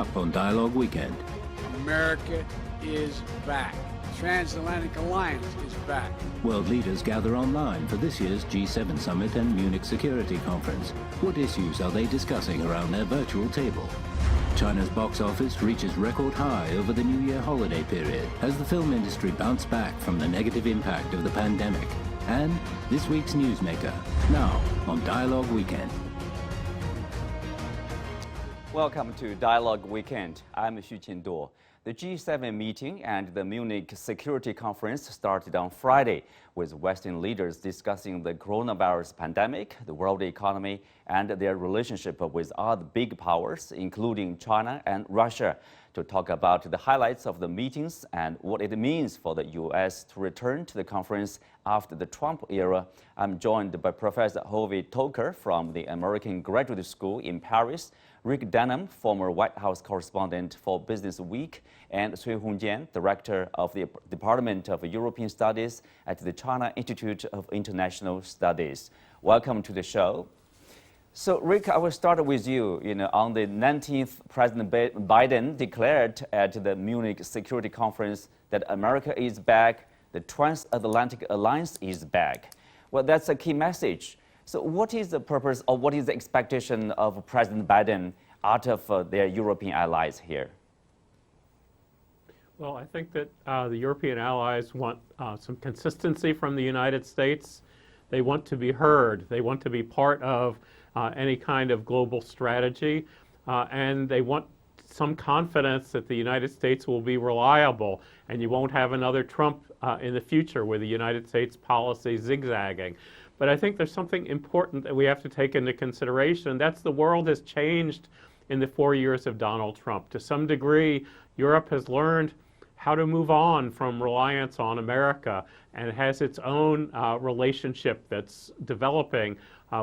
up on Dialogue Weekend. America is back. Transatlantic Alliance is back. World leaders gather online for this year's G7 Summit and Munich Security Conference. What issues are they discussing around their virtual table? China's box office reaches record high over the New Year holiday period as the film industry bounced back from the negative impact of the pandemic. And this week's newsmaker, now on Dialogue Weekend. Welcome to Dialogue Weekend. I'm Xu Qinduo. The G7 meeting and the Munich Security Conference started on Friday, with Western leaders discussing the coronavirus pandemic, the world economy, and their relationship with other big powers, including China and Russia, to talk about the highlights of the meetings and what it means for the U.S. to return to the conference after the Trump era. I'm joined by Professor Hovey Toker from the American Graduate School in Paris, Rick Denham, former White House correspondent for Business Week, and Cui Hongjian, director of the Department of European Studies at the China Institute of International Studies. Welcome to the show. So, Rick, I will start with you. On the 19th, President Biden declared at the Munich Security Conference that America is back, the Transatlantic Alliance is back. Well, that's a key message. So what is the purpose or what is the expectation of President Biden out of their European allies here? Well, I think that the European allies want some consistency from the United States. They want to be heard. They want to be part of any kind of global strategy. And they want some confidence that the United States will be reliable and you won't have another Trump in the future with the United States policy zigzagging. But I think there's something important that we have to take into consideration. That's the world has changed in the 4 years of Donald Trump. To some degree, Europe has learned how to move on from reliance on America and has its own relationship that's developing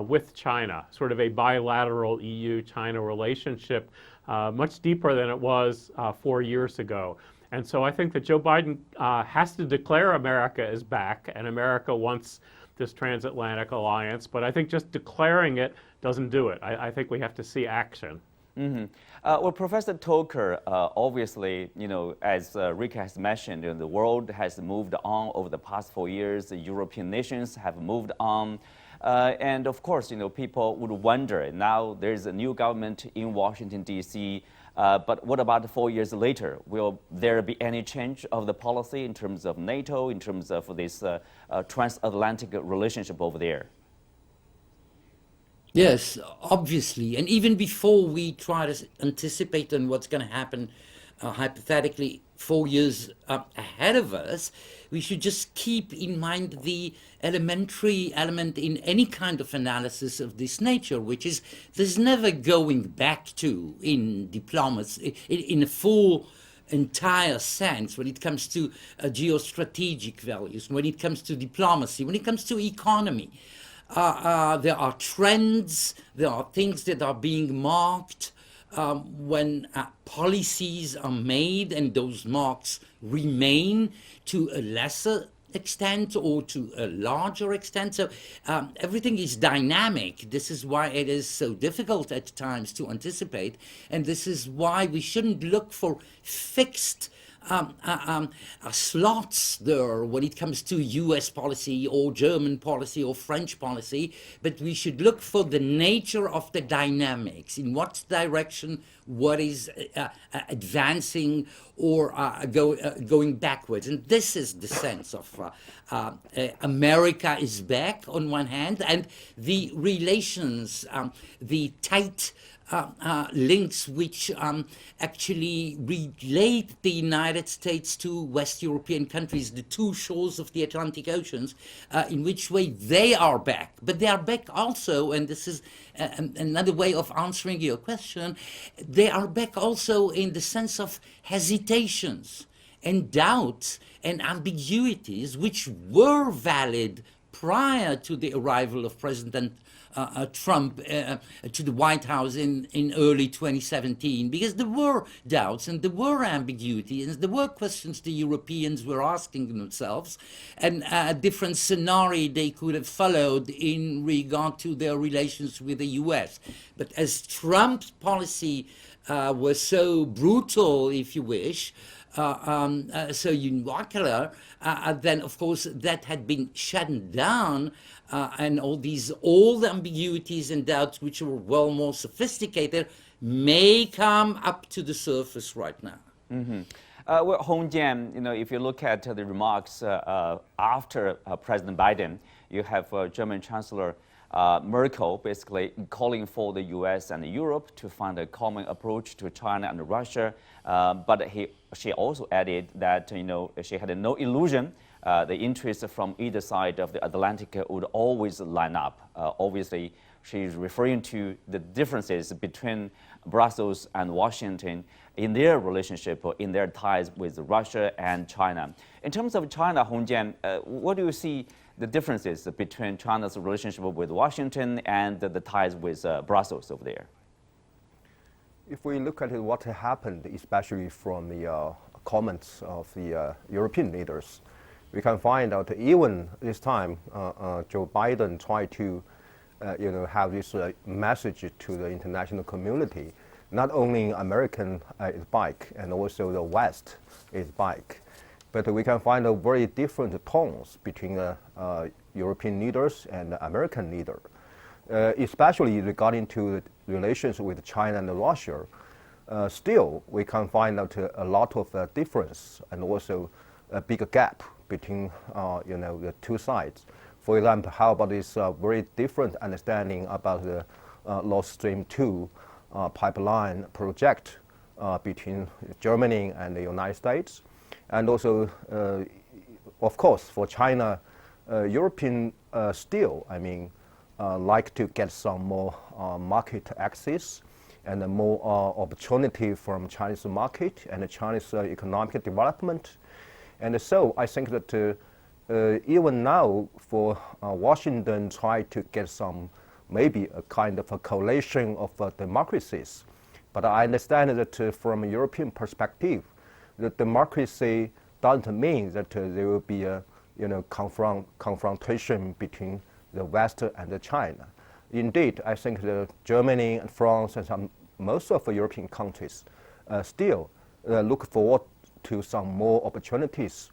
with China, sort of a bilateral EU-China relationship, much deeper than it was 4 years ago. And so I think that Joe Biden has to declare America is back, and America wants this transatlantic alliance, but I think just declaring it doesn't do it. I think we have to see action. Mm-hmm. Well, Professor Toker, obviously, as Rick has mentioned, the world has moved on over the past 4 years. The European nations have moved on. And of course, people would wonder, now there's a new government in Washington, D.C., but what about 4 years later? Will there be any change of the policy in terms of NATO, in terms of this transatlantic relationship over there? Yes, obviously. And even before we try to anticipate on what's going to happen hypothetically 4 years ahead of us, we should just keep in mind the elementary element in any kind of analysis of this nature, which is there's never going back to in diplomacy, in a full entire sense when it comes to geostrategic values, when it comes to diplomacy, when it comes to economy. There are trends, there are things that are being marked when policies are made and those marks remain to a lesser extent or to a larger extent. So everything is dynamic. This is why it is so difficult at times to anticipate, and this is why we shouldn't look for fixed slots there when it comes to US policy or German policy or French policy, but we should look for the nature of the dynamics, in what direction what is advancing or going backwards. And this is the sense of America is back on one hand, and the relations, the tight links which actually relate the United States to West European countries, the two shores of the Atlantic Oceans, in which way they are back. But they are back also, and this is another way of answering your question, they are back also in the sense of hesitations and doubts and ambiguities which were valid prior to the arrival of President Trump to the White House in early 2017, because there were doubts and there were ambiguity and there were questions the Europeans were asking themselves, and different scenario they could have followed in regard to their relations with the US. But as Trump's policy were so brutal, if you wish, so unilateral, then of course that had been shut down, and all these old ambiguities and doubts, which were well more sophisticated, may come up to the surface right now. Well, Hong Jian, if you look at the remarks after President Biden, you have German Chancellor Merkel basically calling for the U.S. and Europe to find a common approach to China and Russia. But she also added that she had no illusion the interests from either side of the Atlantic would always line up. Obviously, she's referring to the differences between Brussels and Washington in their relationship or in their ties with Russia and China. In terms of China, Hong Jian, what do you see the differences between China's relationship with Washington and the ties with Brussels over there? If we look at what happened, especially from the comments of the European leaders, we can find out even this time Joe Biden tried to have this message to the international community. Not only American is back, and also the West is back. But we can find a very different tones between the European leaders and the American leader, especially regarding to the relations with China and Russia. Still, we can find out a lot of difference and also a big gap between the two sides. For example, how about this very different understanding about the Nord Stream 2 pipeline project between Germany and the United States? And also, of course, for China, European still, like to get some more market access and more opportunity from Chinese market and the Chinese economic development. And so I think that even now for Washington try to get some, maybe a kind of a coalition of democracies. But I understand that from a European perspective, the democracy doesn't mean that there will be a confrontation between the West and the China. Indeed, I think Germany and France and most of the European countries still look forward to some more opportunities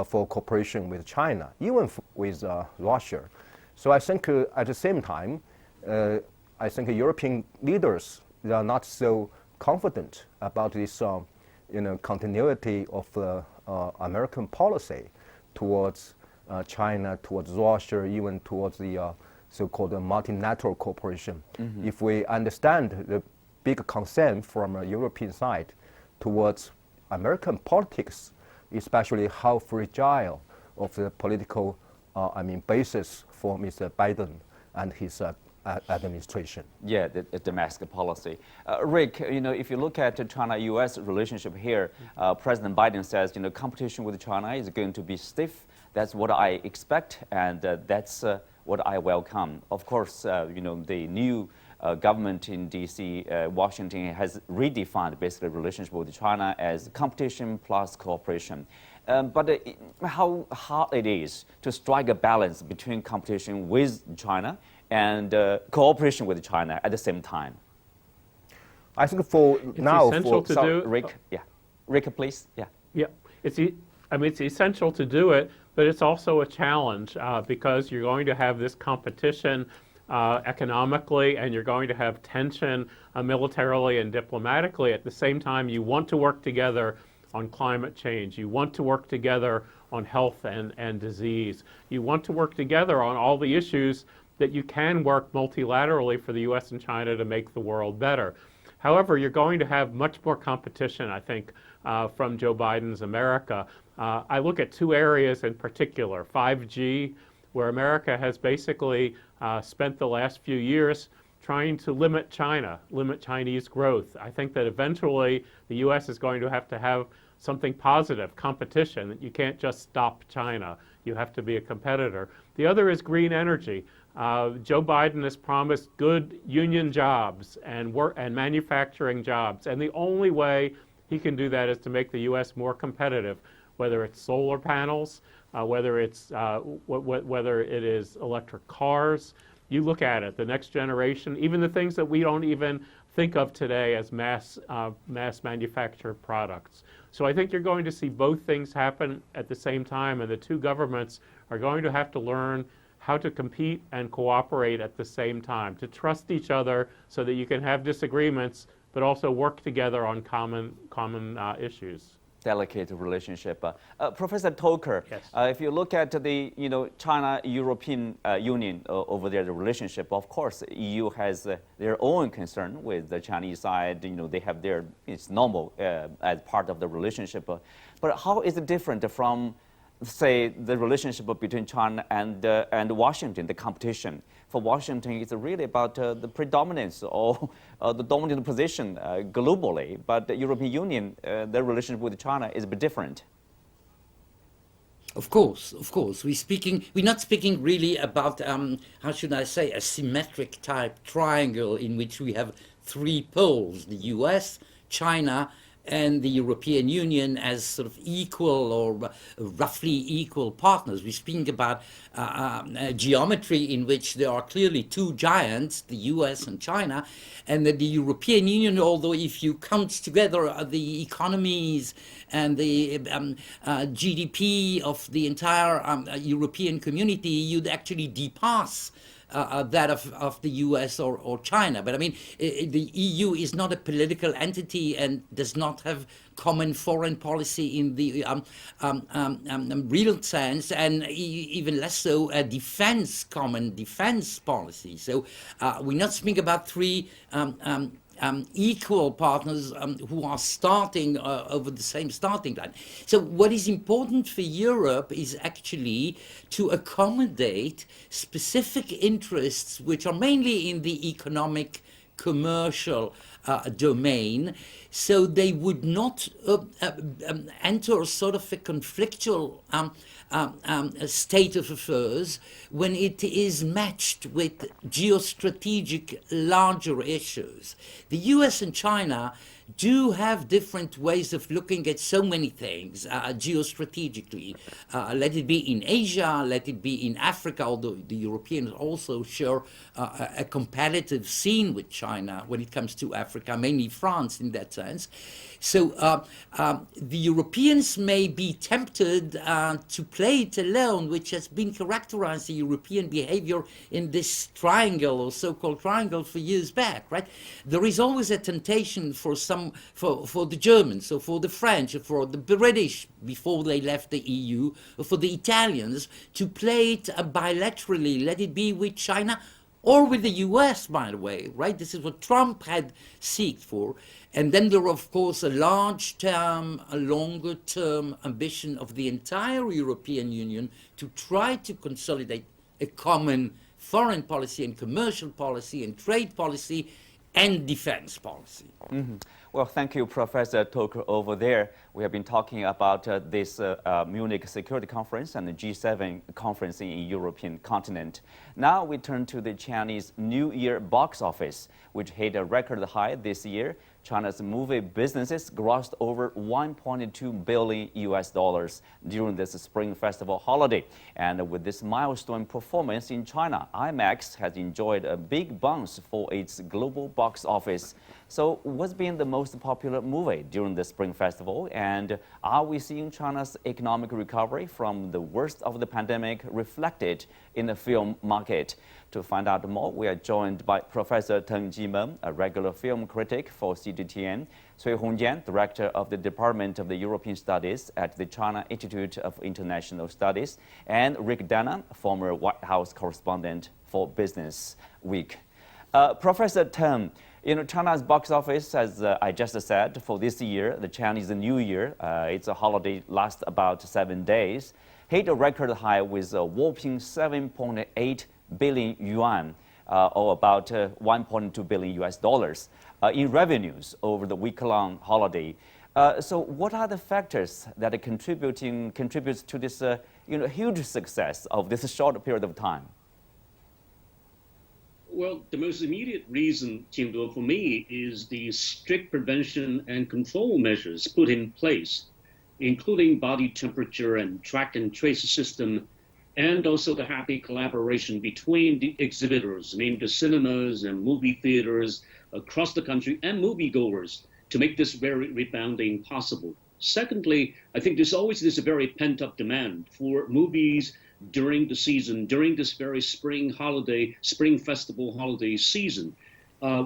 for cooperation with China, even with Russia. So I think at the same time, I think European leaders, they are not so confident about this continuity of American policy towards China, towards Russia, even towards the so-called multilateral cooperation. If we understand the big concern from a European side towards American politics, especially how fragile of the political basis for Mr. Biden and his administration. Yeah, the domestic policy. Rick, if you look at the China-U.S. relationship here, President Biden says, competition with China is going to be stiff. That's what I expect, and that's what I welcome. Of course, the new government in D.C., Washington, has redefined basically relationship with China as competition plus cooperation. But how hard it is to strike a balance between competition with China and cooperation with China at the same time? I think for it's now, essential to do. Rick, yeah, Rick, please, yeah. Yeah, it's essential to do it, but it's also a challenge because you're going to have this competition economically, and you're going to have tension militarily and diplomatically. At the same time, you want to work together on climate change. You want to work together on health and disease. You want to work together on all the issues that you can work multilaterally for the U.S. and China to make the world better. However, you're going to have much more competition, I think, from Joe Biden's America. I look at two areas in particular, 5G, where America has basically spent the last few years trying to limit China, limit Chinese growth. I think that eventually the U.S. is going to have something positive, competition. You can't just stop China. You have to be a competitor. The other is green energy. Joe Biden has promised good union jobs and manufacturing jobs, and the only way he can do that is to make the U.S. more competitive, whether it's solar panels, whether it is electric cars. You look at it, the next generation, even the things that we don't even think of today as mass manufactured products. So I think you're going to see both things happen at the same time, and the two governments are going to have to learn how to compete and cooperate at the same time, to trust each other so that you can have disagreements, but also work together on common issues. Delicate relationship. Professor Toker, Yes. If you look at the China-European Union over there, the relationship, of course, EU has their own concern with the Chinese side. They have it's normal as part of the relationship. But how is it different from, say, the relationship between China and Washington, the competition? For Washington, it's really about the predominance or the dominant position globally. But the European Union, their relationship with China is a bit different. Of course. We're not speaking really about, how should I say, a symmetric type triangle in which we have three poles, the US, China, and the European Union as sort of equal or roughly equal partners. We're speaking about geometry in which there are clearly two giants, the US and China, and that the European Union, although if you count together the economies and the GDP of the entire European community, you'd actually depass that of the US or China. But I mean, the EU is not a political entity and does not have common foreign policy in the real sense, and even less so a common defense policy. So we're not speaking about three equal partners who are starting over the same starting line. So what is important for Europe is actually to accommodate specific interests which are mainly in the economic, commercial domain, so they would not enter sort of a conflictual state of affairs when it is matched with geostrategic larger issues. The US and China do have different ways of looking at so many things geostrategically. Let it be in Asia, let it be in Africa, although the Europeans also share a competitive scene with China when it comes to Africa, mainly France in that sense. So the Europeans may be tempted to play it alone, which has been characterized the European behavior in this triangle or so-called triangle for years back, right? There is always a temptation for the Germans, or for the French, or for the British before they left the EU, or for the Italians to play it bilaterally, let it be with China or with the US, by the way, right? This is what Trump had sought for. And then there, of course, a longer-term ambition of the entire European Union to try to consolidate a common foreign policy and commercial policy and trade policy and defense policy. Mm-hmm. Well, thank you, Professor Toker over there. We have been talking about this Munich Security Conference and the G7 conference in the European continent. Now we turn to the Chinese New Year box office, which hit a record high this year. China's movie businesses grossed over $1.2 billion during this Spring Festival holiday. And with this milestone performance in China, IMAX has enjoyed a big bounce for its global box office. So what's been the most popular movie during the Spring Festival? And are we seeing China's economic recovery from the worst of the pandemic reflected in the film market? To find out more, we are joined by Professor Teng Jimeng, a regular film critic for CGTN, Cui Hongjian, director of the Department of the European Studies at the China Institute of International Studies, and Rick Dana, former White House correspondent for Business Week. Professor Teng, China's box office, as I just said, for this year, the Chinese New Year, it's a holiday, lasts about 7 days, hit a record high with a whopping 7.8 billion yuan, or about $1.2 billion in revenues over the week-long holiday. So what are the factors that contributes to this huge success of this short period of time? Well, the most immediate reason, Qingduo, for me is the strict prevention and control measures put in place, including body temperature and track and trace system and also the happy collaboration between the exhibitors, I mean the cinemas and movie theaters across the country and moviegoers to make this very rebounding possible. Secondly, I think there's always this very pent-up demand for movies during the season, during this very spring festival holiday season,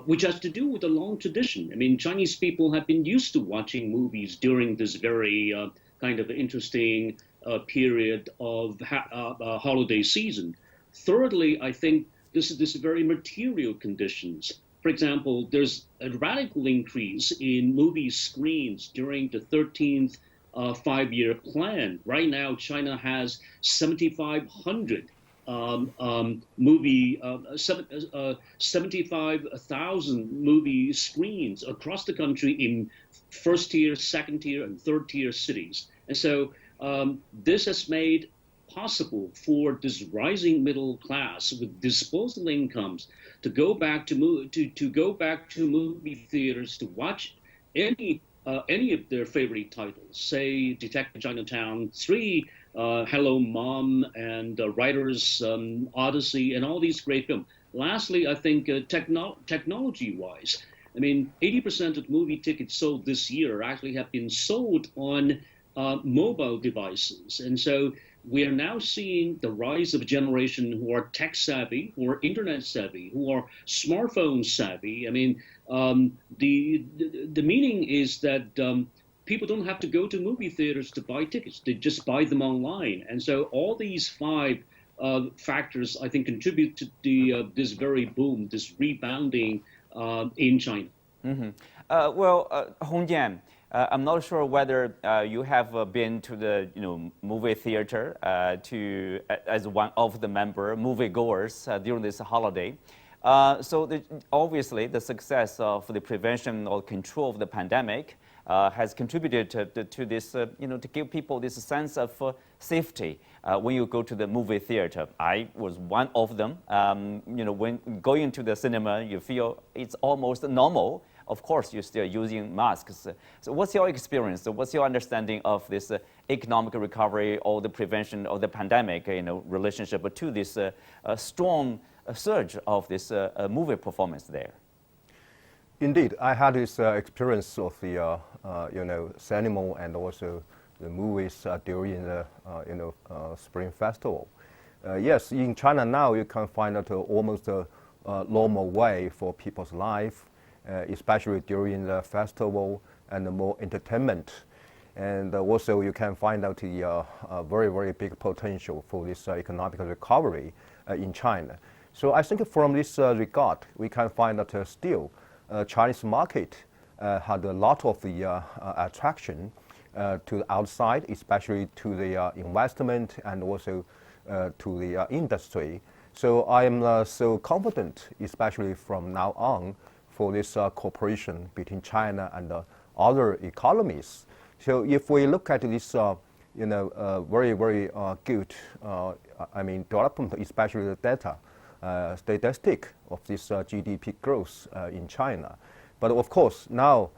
which has to do with a long tradition. I mean, Chinese people have been used to watching movies during this very kind of interesting period of holiday season. Thirdly, I think this is very material conditions. For example, there's a radical increase in movie screens during the 13th five-year plan. Right now, China has 7,500 75,000 movie screens across the country in first-tier, second-tier, and third-tier cities. And so this has made possible for this rising middle class with disposable incomes to go back to movie theaters to watch any of their favorite titles, say Detective Chinatown 3, Hello Mom, and Writer's Odyssey, and all these great films. Lastly, I think technology-wise, I mean, 80% of movie tickets sold this year actually have been sold on mobile devices. And so we are now seeing the rise of a generation who are tech savvy, who are internet savvy, who are smartphone savvy. I mean, the meaning is that people don't have to go to movie theaters to buy tickets. They just buy them online. And so all these five factors, I think, contribute to this very boom, this rebounding in China. Mm-hmm. Hong Yan, I'm not sure whether you have been to the movie theater as one of the moviegoers during this holiday. Obviously, the success of the prevention or control of the pandemic has contributed to this, to give people this sense of safety when you go to the movie theater. I was one of them. When going to the cinema, you feel it's almost normal. Of course, you're still using masks. So what's your experience? So what's your understanding of this economic recovery or the prevention of the pandemic, relationship to this strong surge of this movie performance there? Indeed, I had this experience of the cinema and also the movies during the Spring Festival. Yes, in China now you can find out almost a normal way for people's life, especially during the festival and the more entertainment. And also you can find out the very, very big potential for this economic recovery in China. So I think from this regard, we can find that still Chinese market had a lot of the attraction to the outside, especially to the investment and also to the industry. So I am so confident, especially from now on, for this cooperation between China and other economies. So if we look at this, very, very good, development, especially the data, statistic of this GDP growth in China. But of course, now,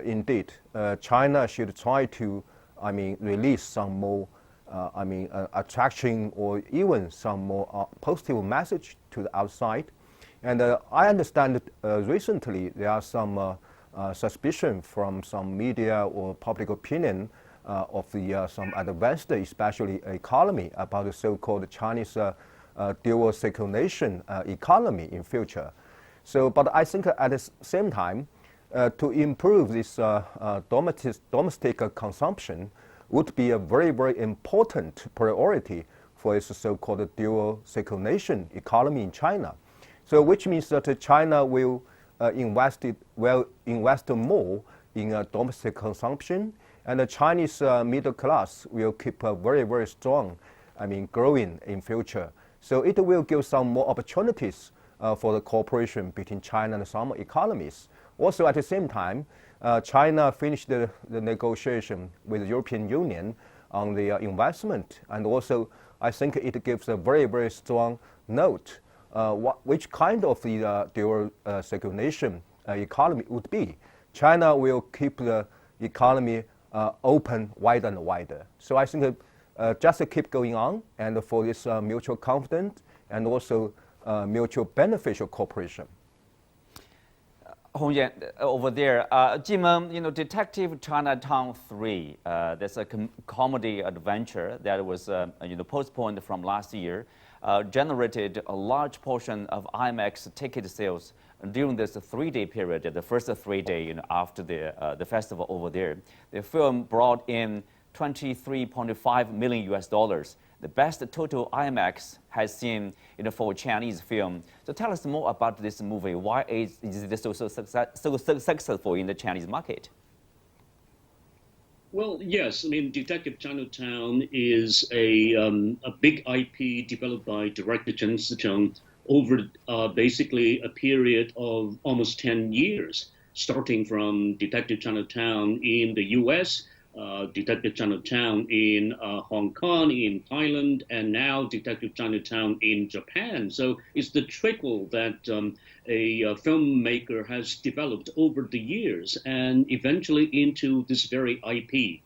indeed, China should try to, release some more, attraction or even some more positive message to the outside. And I understand that recently there are some suspicion from some media or public opinion of the some advanced, especially economy, about the so-called Chinese dual circulation economy in future. So, but I think at the same time, to improve this domestic consumption would be a very, very important priority for this so-called dual circulation economy in China. So, which means that China will invest more in domestic consumption, and the Chinese middle class will keep very, very strong, growing in future. So it will give some more opportunities for the cooperation between China and some economies. Also, at the same time, China finished the negotiation with the European Union on the investment, and also I think it gives a very, very strong note which kind of the dual circulation economy would be. China will keep the economy open wider and wider. So I think just to keep going on and for this mutual confidence and also mutual beneficial cooperation. Hong Yan, over there, Jimeng, Detective Chinatown 3, that's a comedy adventure that was postponed from last year, generated a large portion of IMAX ticket sales during this 3-day period, the first 3 days after the festival over there. The film brought in $23.5 million US, the best total IMAX has seen for a Chinese film. So tell us more about this movie. Why is this so successful in the Chinese market? Well, yes. I mean, Detective Chinatown is a big IP developed by director Chen Sicheng over basically a period of almost 10 years, starting from Detective Chinatown in the U.S., Detective Chinatown in Hong Kong, in Thailand, and now Detective Chinatown in Japan. So it's the trickle that a filmmaker has developed over the years and eventually into this very IP.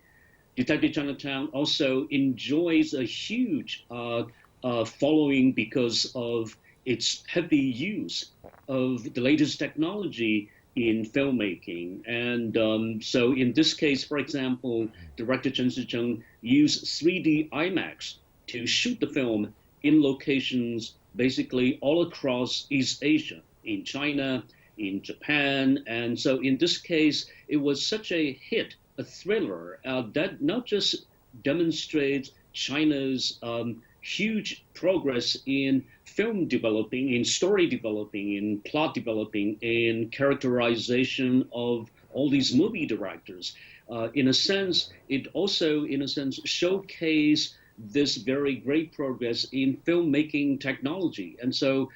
Detective Chinatown also enjoys a huge following because of its heavy use of the latest technology in filmmaking. And so in this case, for example, director Chen Sicheng used 3D IMAX to shoot the film in locations basically all across East Asia, in China, in Japan. And so in this case, it was such a hit, a thriller, that not just demonstrates China's huge progress in film developing, in story developing, in plot developing, in characterization of all these movie directors. In a sense, it also, showcased this very great progress in filmmaking technology. And so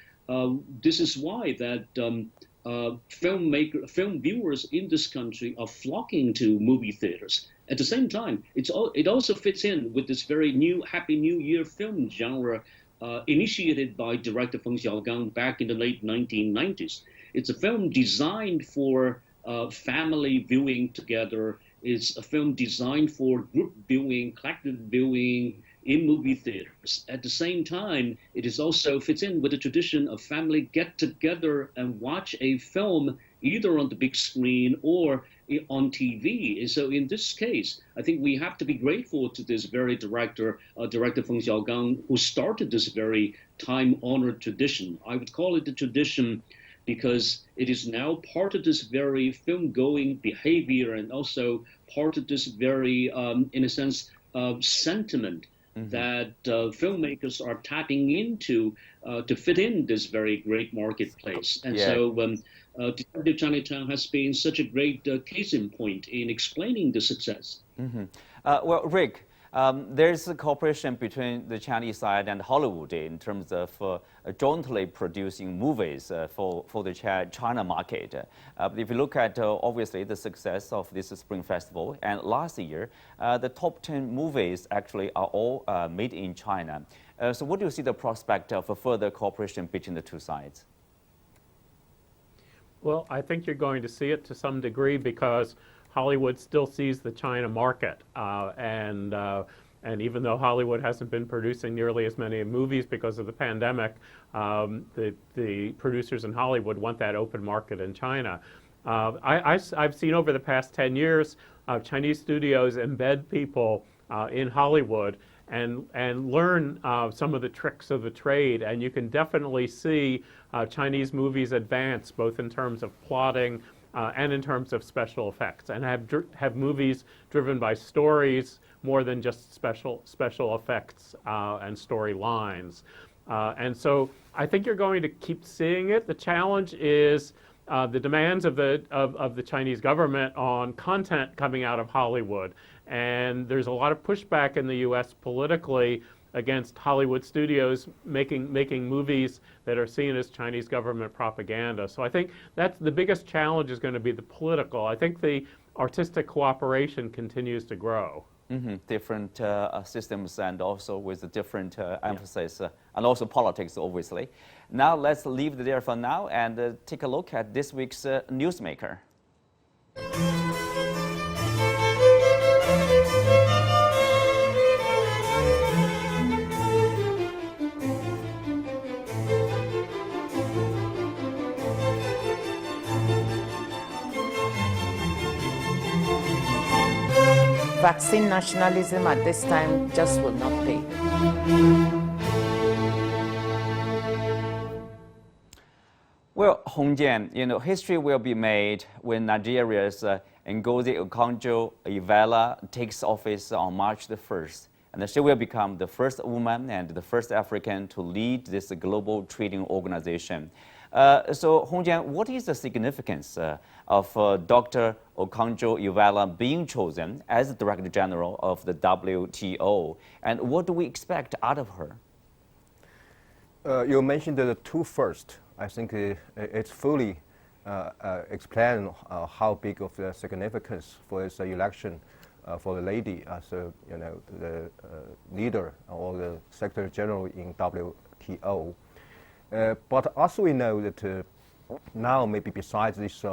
this is why that film viewers in this country are flocking to movie theaters. At the same time, it also fits in with this very new Happy New Year film genre initiated by director Feng Xiaogang back in the late 1990s. It's a film designed for family viewing together. It's a film designed for group viewing, collective viewing in movie theaters. At the same time, it is also fits in with the tradition of family get together and watch a film either on the big screen or on TV. And so in this case, I think we have to be grateful to this very director Feng Xiaogang, who started this very time-honored tradition. I would call it the tradition because it is now part of this very film-going behavior and also part of this very, in a sense, sentiment that filmmakers are tapping into to fit in this very great marketplace. And so Detective Chinatown has been such a great case in point in explaining the success. Well, Rick, there's a cooperation between the Chinese side and Hollywood in terms of jointly producing movies for the China market. But if you look at, obviously, the success of this Spring Festival, and last year, the top 10 movies actually are all made in China. So what do you see the prospect of a further cooperation between the two sides? Well, I think you're going to see it to some degree because Hollywood still sees the China market, and even though Hollywood hasn't been producing nearly as many movies because of the pandemic, the producers in Hollywood want that open market in China. I've seen over the past 10 years Chinese studios embed people in Hollywood and learn some of the tricks of the trade, and you can definitely see Chinese movies advance both in terms of plotting and in terms of special effects, and have movies driven by stories more than just special effects and storylines. And so I think you're going to keep seeing it. The challenge is the demands of the Chinese government on content coming out of Hollywood. And there's a lot of pushback in the U.S. politically against Hollywood studios making movies that are seen as Chinese government propaganda. So I think that's the biggest challenge is going to be the political. I think the artistic cooperation continues to grow. Different systems and also with a different emphasis and also politics, obviously. Now let's leave it there for now and take a look at this week's Newsmaker. vaccine nationalism at this time just will not pay. Well, Hong Jian, history will be made when Nigeria's Ngozi Okonjo-Iweala takes office on March the 1st. And she will become the first woman and the first African to lead this global trading organization. So, Hong Jian, what is the significance of Dr. Okonjo-Iweala being chosen as the Director General of the WTO? And what do we expect out of her? You mentioned the two first. I think it's fully explained how big of the significance for this election for the lady as the leader or the Secretary General in WTO. But also we know that now maybe besides this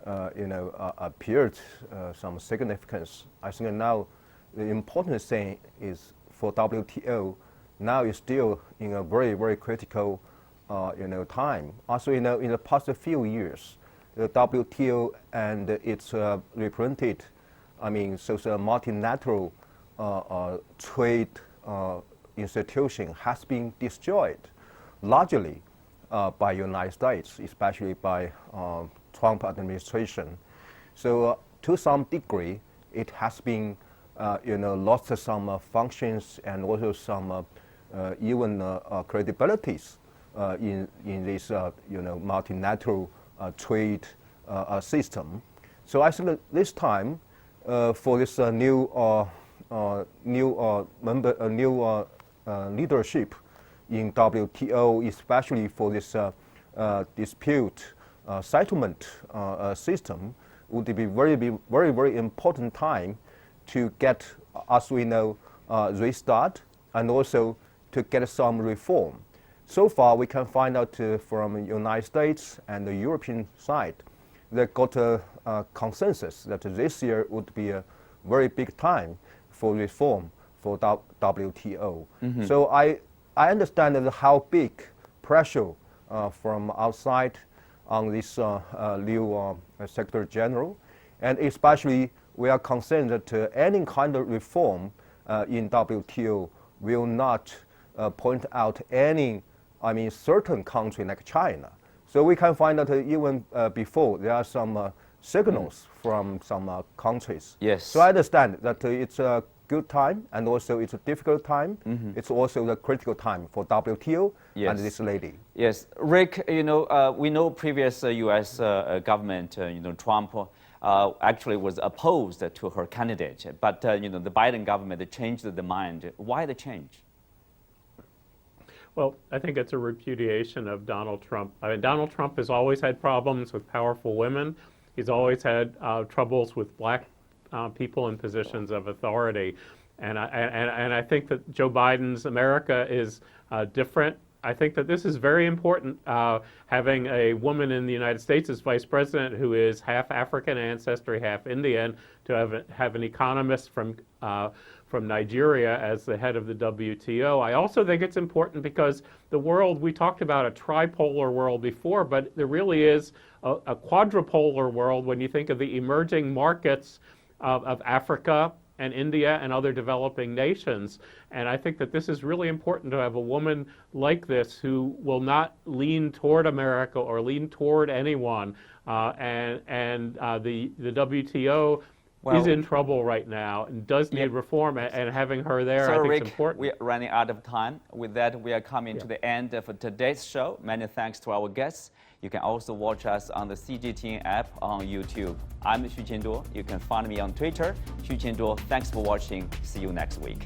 appeared some significance. I think now the important thing is for WTO now is still in a very, very critical time. Also, in the past few years, the WTO and its represented, so the multilateral trade institution has been destroyed largely by United States, especially by Trump administration. So to some degree, it has been lost some functions and also some even credibilities in this multilateral trade system. So I think that this time for this new leadership in WTO, especially for this dispute settlement system, would be very important time to get, as we know, restart and also to get some reform. So far, we can find out from the United States and the European side, they got a consensus that this year would be a very big time for reform for WTO. Mm-hmm. So I understand that how big pressure from outside on this new Secretary General, and especially we are concerned that any kind of reform in WTO will not point out any, certain country like China. So we can find out even before there are some signals from some countries. Yes. So I understand that it's a good time and also it's a difficult time. Mm-hmm. It's also the critical time for WTO and this lady. Yes, Rick, we know previous U.S. government, Trump actually was opposed to her candidate, but the Biden government changed the mind. Why the change? Well, I think it's a repudiation of Donald Trump. Donald Trump has always had problems with powerful women. He's always had troubles with black people in positions of authority. And I think that Joe Biden's America is different. I think that this is very important, having a woman in the United States as vice president who is half African ancestry, half Indian, to have an economist from Nigeria as the head of the WTO. I also think it's important because the world, we talked about a tripolar world before, but there really is a quadrupolar world when you think of the emerging markets of Africa and India and other developing nations. And I think that this is really important to have a woman like this who will not lean toward America or lean toward anyone. The WTO is in trouble right now and does need reform, and having her there, I think, Rick, is important. We're running out of time. With that, we are coming to the end of today's show. Many thanks to our guests. You can also watch us on the CGTN app on YouTube. I'm Xu Qianduo. You can find me on Twitter, Xu Qianduo. Thanks for watching. See you next week.